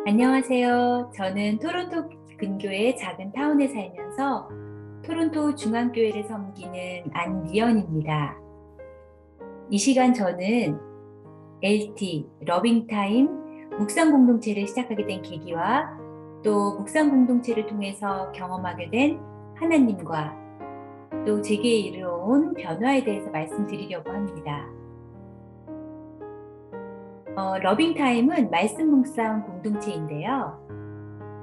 안녕하세요. 저는 토론토 근교의 작은 타운에 살면서 토론토 중앙교회를 섬기는 안미연입니다. 이 시간 저는 LT, 러빙타임 묵상 공동체를 시작하게 된 계기와 또 묵상 공동체를 통해서 경험하게 된 하나님과 또 제게 이르러온 변화에 대해서 말씀드리려고 합니다. 러빙타임은 말씀 묵상 공동체인데요.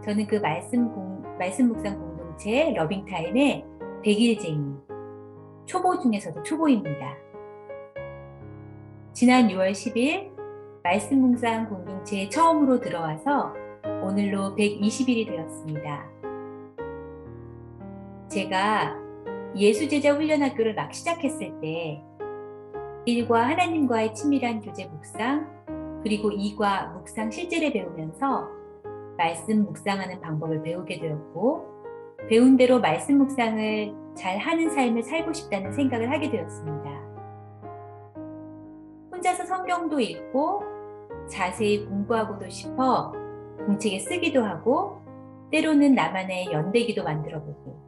저는 그 말씀 묵상 공동체 러빙타임의 100일쟁이, 초보 중에서도 초보입니다. 지난 6월 10일 말씀 묵상 공동체에 처음으로 들어와서 오늘로 120일이 되었습니다. 제가 예수제자 훈련학교를 막 시작했을 때 1과 하나님과의 친밀한 교제 묵상, 그리고 2과 묵상 실제를 배우면서 말씀 묵상하는 방법을 배우게 되었고, 배운 대로 말씀 묵상을 잘 하는 삶을 살고 싶다는 생각을 하게 되었습니다. 혼자서 성경도 읽고 자세히 공부하고도 싶어 공책에 쓰기도 하고, 때로는 나만의 연대기도 만들어보고,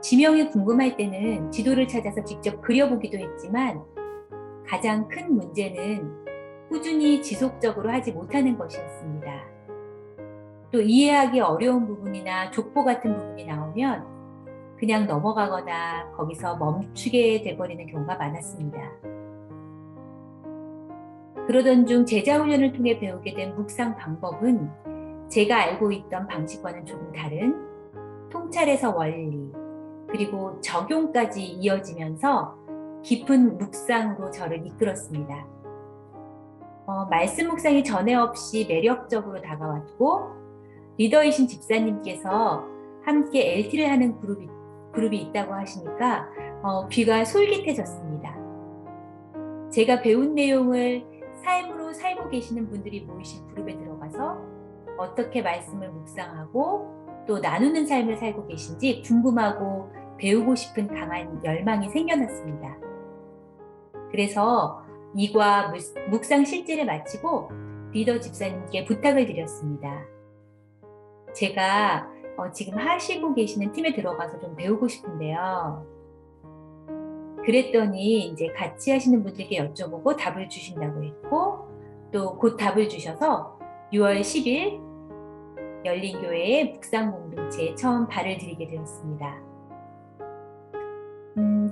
지명이 궁금할 때는 지도를 찾아서 직접 그려보기도 했지만, 가장 큰 문제는 꾸준히 지속적으로 하지 못하는 것이었습니다. 또 이해하기 어려운 부분이나 족보 같은 부분이 나오면 그냥 넘어가거나 거기서 멈추게 돼버리는 경우가 많았습니다. 그러던 중 제자훈련을 통해 배우게 된 묵상 방법은 제가 알고 있던 방식과는 조금 다른 통찰에서 원리, 그리고 적용까지 이어지면서 깊은 묵상으로 저를 이끌었습니다. 말씀 묵상이 전에 없이 매력적으로 다가왔고, 리더이신 집사님께서 함께 LT를 하는 그룹이 있다고 하시니까 귀가 솔깃해졌습니다. 제가 배운 내용을 삶으로 살고 계시는 분들이 모이신 그룹에 들어가서 어떻게 말씀을 묵상하고 또 나누는 삶을 살고 계신지 궁금하고 배우고 싶은 강한 열망이 생겨났습니다. 그래서 이과 묵상 실제를 마치고 리더 집사님께 부탁을 드렸습니다. 제가 지금 하시고 계시는 팀에 들어가서 좀 배우고 싶은데요. 그랬더니 이제 같이 하시는 분들께 여쭤보고 답을 주신다고 했고, 또 곧 답을 주셔서 6월 10일 열린교회의 묵상 공동체에 처음 발을 들이게 되었습니다.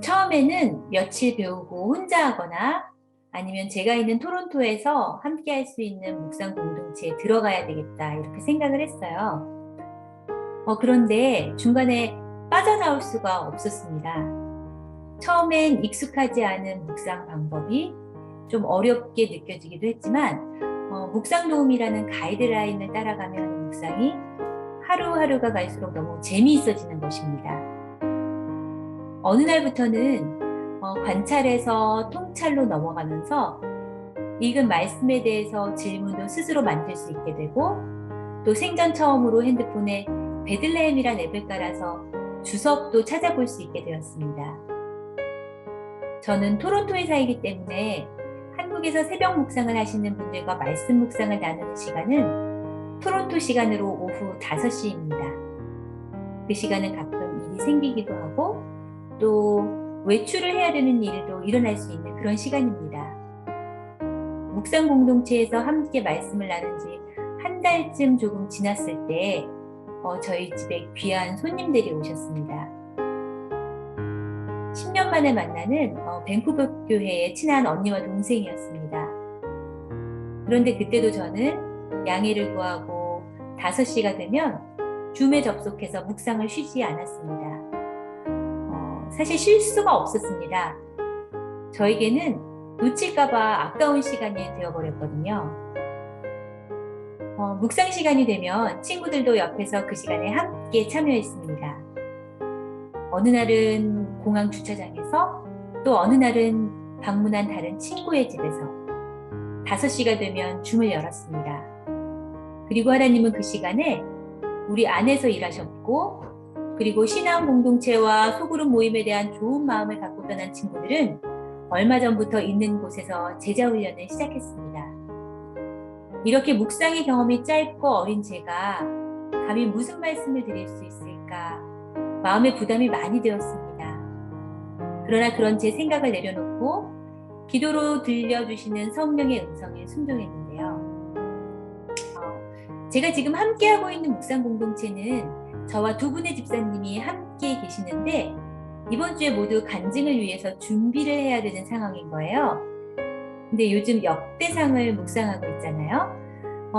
처음에는 며칠 배우고 혼자 하거나 아니면 제가 있는 토론토에서 함께 할 수 있는 묵상 공동체에 들어가야 되겠다 이렇게 생각을 했어요. 그런데 중간에 빠져나올 수가 없었습니다. 처음엔 익숙하지 않은 묵상 방법이 좀 어렵게 느껴지기도 했지만 묵상 도움이라는 가이드라인을 따라가며 하는 묵상이 하루하루가 갈수록 너무 재미있어지는 것입니다. 어느 날부터는 관찰에서 통찰로 넘어가면서 읽은 말씀에 대해서 질문도 스스로 만들 수 있게 되고, 또 생전 처음으로 핸드폰에 베들레헴이란 앱을 깔아서 주석도 찾아볼 수 있게 되었습니다. 저는 토론토에 살기 때문에 한국에서 새벽 묵상을 하시는 분들과 말씀 묵상을 나누는 시간은 토론토 시간으로 오후 5시입니다. 그 시간은 가끔 일이 생기기도 하고 또 외출을 해야 되는 일도 일어날 수 있는 그런 시간입니다. 묵상 공동체에서 함께 말씀을 나눈 지 한 달쯤 조금 지났을 때 저희 집에 귀한 손님들이 오셨습니다. 10년 만에 만나는 밴쿠버 교회의 친한 언니와 동생이었습니다. 그런데 그때도 저는 양해를 구하고 5시가 되면 줌에 접속해서 묵상을 쉬지 않았습니다. 사실 쉴 수가 없었습니다. 저에게는 놓칠까봐 아까운 시간이 되어버렸거든요. 묵상 시간이 되면 친구들도 옆에서 그 시간에 함께 참여했습니다. 어느 날은 공항 주차장에서, 또 어느 날은 방문한 다른 친구의 집에서 5시가 되면 줌을 열었습니다. 그리고 하나님은 그 시간에 우리 안에서 일하셨고, 그리고 신앙 공동체와 소그룹 모임에 대한 좋은 마음을 갖고 떠난 친구들은 얼마 전부터 있는 곳에서 제자 훈련을 시작했습니다. 이렇게 묵상의 경험이 짧고 어린 제가 감히 무슨 말씀을 드릴 수 있을까? 마음의 부담이 많이 되었습니다. 그러나 그런 제 생각을 내려놓고 기도로 들려주시는 성령의 음성에 순종했는데요. 제가 지금 함께하고 있는 묵상 공동체는 저와 두 분의 집사님이 함께 계시는데 이번 주에 모두 간증을 위해서 준비를 해야 되는 상황인 거예요. 근데 요즘 역대상을 묵상하고 있잖아요.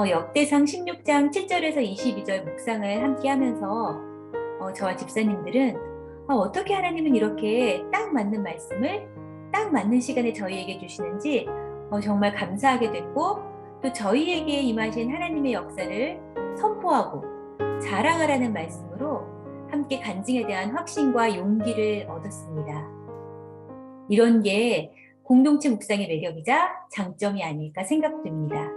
역대상 16장 7절에서 22절 묵상을 함께 하면서 저와 집사님들은 어떻게 하나님은 이렇게 딱 맞는 말씀을 딱 맞는 시간에 저희에게 주시는지 정말 감사하게 됐고 또 저희에게 임하신 하나님의 역사를 선포하고 자랑하라는 말씀으로 함께 간증에 대한 확신과 용기를 얻었습니다. 이런 게 공동체 묵상의 매력이자 장점이 아닐까 생각됩니다.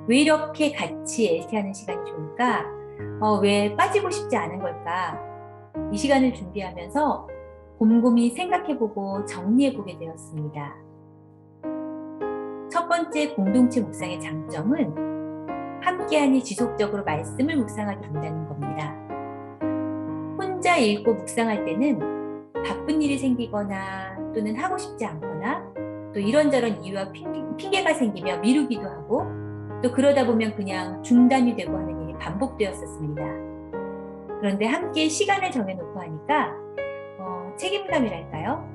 왜 이렇게 같이 LT하는 시간이 좋을까? 왜 빠지고 싶지 않은 걸까? 이 시간을 준비하면서 곰곰이 생각해보고 정리해보게 되었습니다. 첫 번째 공동체 묵상의 장점은 함께하니 지속적으로 말씀을 묵상하게 된다는 겁니다. 혼자 읽고 묵상할 때는 바쁜 일이 생기거나 또는 하고 싶지 않거나 또 이런저런 이유와 핑계가 생기며 미루기도 하고 또 그러다 보면 그냥 중단이 되고 하는 일이 반복되었었습니다. 그런데 함께 시간을 정해놓고 하니까 책임감이랄까요?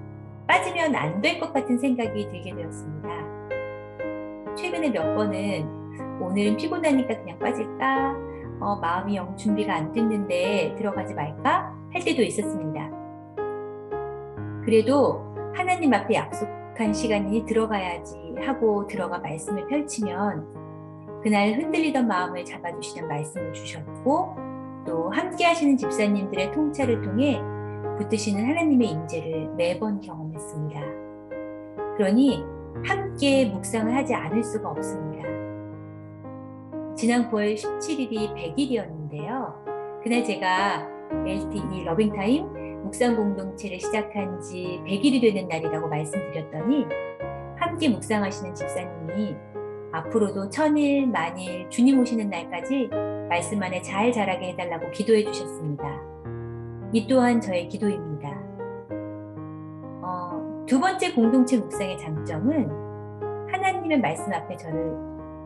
빠지면 안 될 것 같은 생각이 들게 되었습니다. 최근에 몇 번은 오늘은 피곤하니까 그냥 빠질까? 마음이 영 준비가 안 됐는데 들어가지 말까? 할 때도 있었습니다. 그래도 하나님 앞에 약속한 시간이 들어가야지 하고 들어가 말씀을 펼치면 그날 흔들리던 마음을 잡아주시는 말씀을 주셨고 또 함께 하시는 집사님들의 통찰을 통해 붙드시는 하나님의 임재를 매번 경험했습니다. 그러니 함께 묵상을 하지 않을 수가 없습니다. 지난 9월 17일이 100일이었는데요. 그날 제가 LTE 러빙타임 묵상 공동체를 시작한 지 100일이 되는 날이라고 말씀드렸더니 함께 묵상하시는 집사님이 앞으로도 1000일, 만일 주님 오시는 날까지 말씀 안에 잘 자라게 해달라고 기도해 주셨습니다. 이 또한 저의 기도입니다. 두 번째 공동체 묵상의 장점은 하나님의 말씀 앞에 저를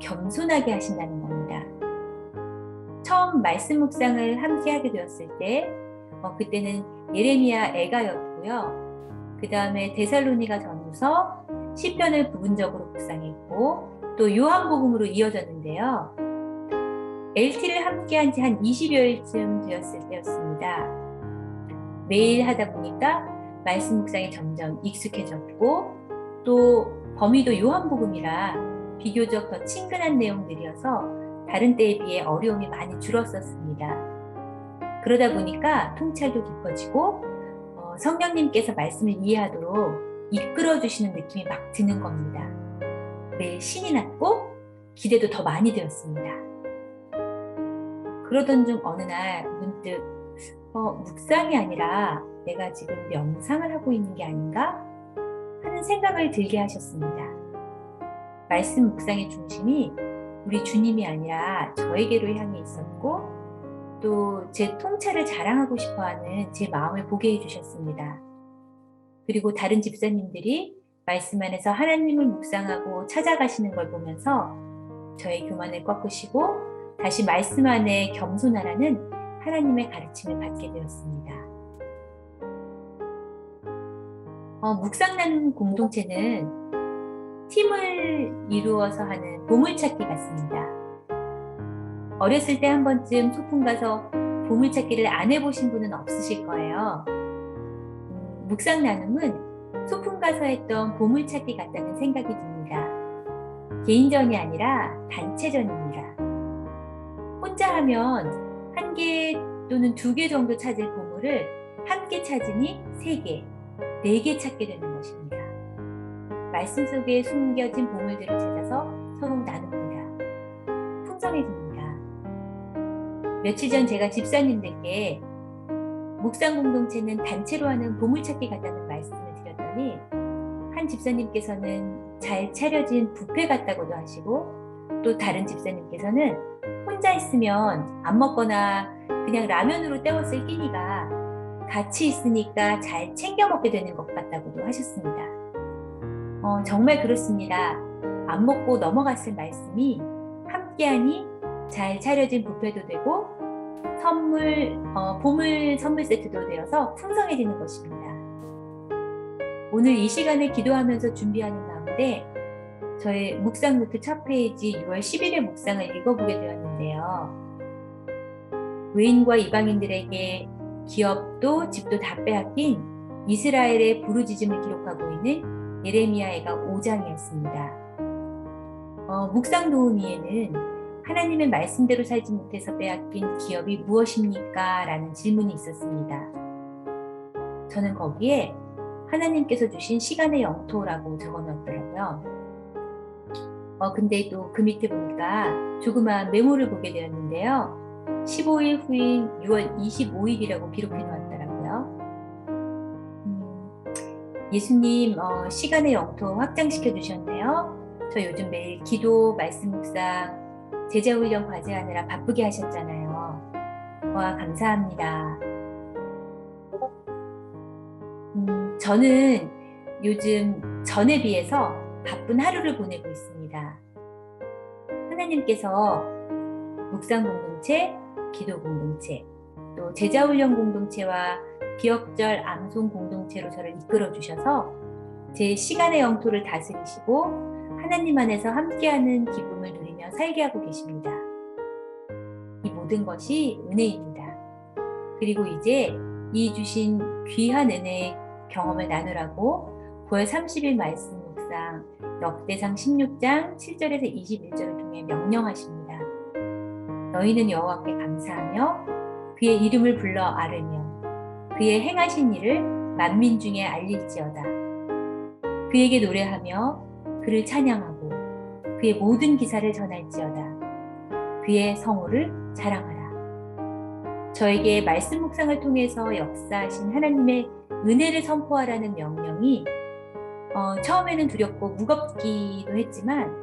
겸손하게 하신다는 겁니다. 처음 말씀 묵상을 함께 하게 되었을 때 그때는 예레미야 애가였고요. 그 다음에 데살로니가 전후서 시편을 부분적으로 묵상했고 또 요한복음으로 이어졌는데요. LT를 함께 한 지 한 20여일쯤 되었을 때였습니다. 매일 하다 보니까 말씀 묵상이 점점 익숙해졌고 또 범위도 요한복음이라 비교적 더 친근한 내용들이어서 다른 때에 비해 어려움이 많이 줄었었습니다. 그러다 보니까 통찰도 깊어지고 성령님께서 말씀을 이해하도록 이끌어주시는 느낌이 막 드는 겁니다. 매일 신이 났고 기대도 더 많이 되었습니다. 그러던 중 어느 날 문득 묵상이 아니라 내가 지금 명상을 하고 있는 게 아닌가 하는 생각을 들게 하셨습니다. 말씀 묵상의 중심이 우리 주님이 아니라 저에게로 향해 있었고 또 제 통찰을 자랑하고 싶어하는 제 마음을 보게 해주셨습니다. 그리고 다른 집사님들이 말씀 안에서 하나님을 묵상하고 찾아가시는 걸 보면서 저의 교만을 꺾으시고 다시 말씀 안에 겸손하라는 하나님의 가르침을 받게 되었습니다. 묵상하는 공동체는 팀을 이루어서 하는 보물찾기 같습니다. 어렸을 때 한 번쯤 소풍 가서 보물찾기를 안 해보신 분은 없으실 거예요. 묵상 나눔은 소풍 가서 했던 보물찾기 같다는 생각이 듭니다. 개인전이 아니라 단체전입니다. 혼자 하면 1개 또는 2개 정도 찾을 보물을 함께 찾으니 3개, 4개 찾게 되는 것입니다. 말씀 속에 숨겨진 보물들을 찾아서 서로 나눕니다. 풍성해집니다. 며칠 전 제가 집사님들께 묵상 공동체는 단체로 하는 보물찾기 같다는 말씀을 드렸더니 한 집사님께서는 잘 차려진 뷔페 같다고도 하시고 또 다른 집사님께서는 혼자 있으면 안 먹거나 그냥 라면으로 때웠을 끼니가 같이 있으니까 잘 챙겨 먹게 되는 것 같다고도 하셨습니다. 정말 그렇습니다. 안 먹고 넘어갔을 말씀이 함께하니 잘 차려진 뷔페도 되고 보물 선물 세트도 되어서 풍성해지는 것입니다. 오늘 이 시간에 기도하면서 준비하는 가운데 저의 묵상 노트 첫 페이지 6월 10일의 묵상을 읽어보게 되었는데요. 외인과 이방인들에게 기업도 집도 다 빼앗긴 이스라엘의 부르짖음을 기록하고 있는 예레미야해가 5장이었습니다. 묵상 도우미에는 하나님의 말씀대로 살지 못해서 빼앗긴 기업이 무엇입니까? 라는 질문이 있었습니다. 저는 거기에 하나님께서 주신 시간의 영토라고 적어놨더라고요. 근데 또 그 밑에 보니까 조그마한 메모를 보게 되었는데요. 15일 후인 6월 25일이라고 기록해 놓았더라고요. 예수님 시간의 영토 확장시켜 주셨네요. 저 요즘 매일 기도, 말씀 묵상, 제자훈련 과제하느라 바쁘게 하셨잖아요. 와, 감사합니다. 저는 요즘 전에 비해서 바쁜 하루를 보내고 있습니다. 하나님께서 묵상 공동체, 기도 공동체, 또 제자훈련 공동체와 기억절 암송 공동체로 저를 이끌어 주셔서 제 시간의 영토를 다스리시고 하나님 안에서 함께하는 기쁨을 누리며 살게 하고 계십니다. 이 모든 것이 은혜입니다. 그리고 이제 이 주신 귀한 은혜의 경험을 나누라고 9월 30일 말씀 묵상 역대상 16장 7절에서 21절을 통해 명령하십니다. 너희는 여호와께 감사하며 그의 이름을 불러 아뢰며 그의 행하신 일을 만민 중에 알릴지어다. 그에게 노래하며 그를 찬양하고 그의 모든 기사를 전할지어다. 그의 성호를 자랑하라. 저에게 말씀 묵상을 통해서 역사하신 하나님의 은혜를 선포하라는 명령이 처음에는 두렵고 무겁기도 했지만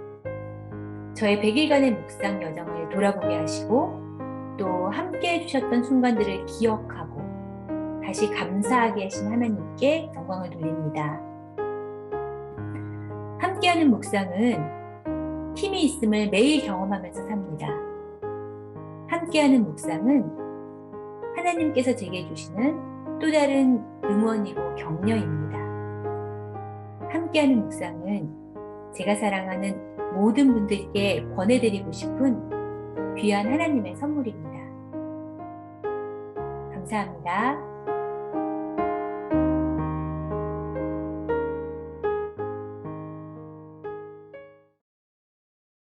저의 100일간의 묵상 여정을 돌아보게 하시고 또 함께 해주셨던 순간들을 기억하고 다시 감사하게 하신 하나님께 영광을 돌립니다. 함께하는 묵상은 힘이 있음을 매일 경험하면서 삽니다. 함께하는 묵상은 하나님께서 제게 주시는 또 다른 응원이고 격려입니다. 함께하는 묵상은 제가 사랑하는 모든 분들께 권해드리고 싶은 귀한 하나님의 선물입니다. 감사합니다.